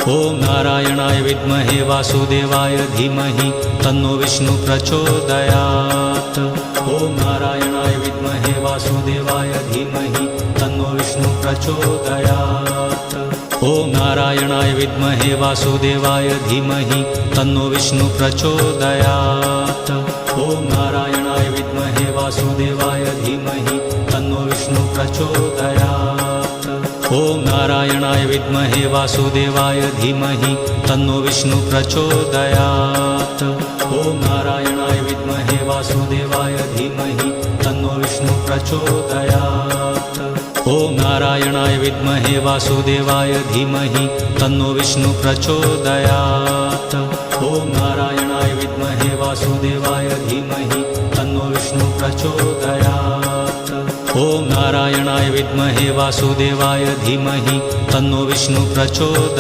ॐ नारायणाय विद्महे वासुदेवाय धीमहि तन्नो विष्णु प्रचोदयात्। ॐ नारायणाय विद्महे वासुदेवाय धीमहि तन्नो विष्णु प्रचोदयात्। ॐ नारायणाय विद्महे वासुदेवाय धीमहि तन्नो विष्णु प्रचोदयात्। ॐ नारायणाय विद्महे वासुदेवाय धीमहि तन्नो विष्णु प्रचोदयात्। ॐ नारायणाय विद्महे वासुदेवाय धीमहि तन्नो विष्णु प्रचोदयात्। ॐ नारायणाय विद्महे वासुदेवाय धीमहि तन्नो विष्णु प्रचोदयात्। ॐ नारायणाय विद्महे वासुदेवाय धीमहि तन्नो विष्णु प्रचोदयात्। ॐ नारायणाय विद्महे वासुदेवाय धीमहि तन्नो विष्णु प्रचोदयात्। ॐ नारायणाय विद्महे वासुदेवाय धीमहि तन्नो विष्णु प्रचोदयात्।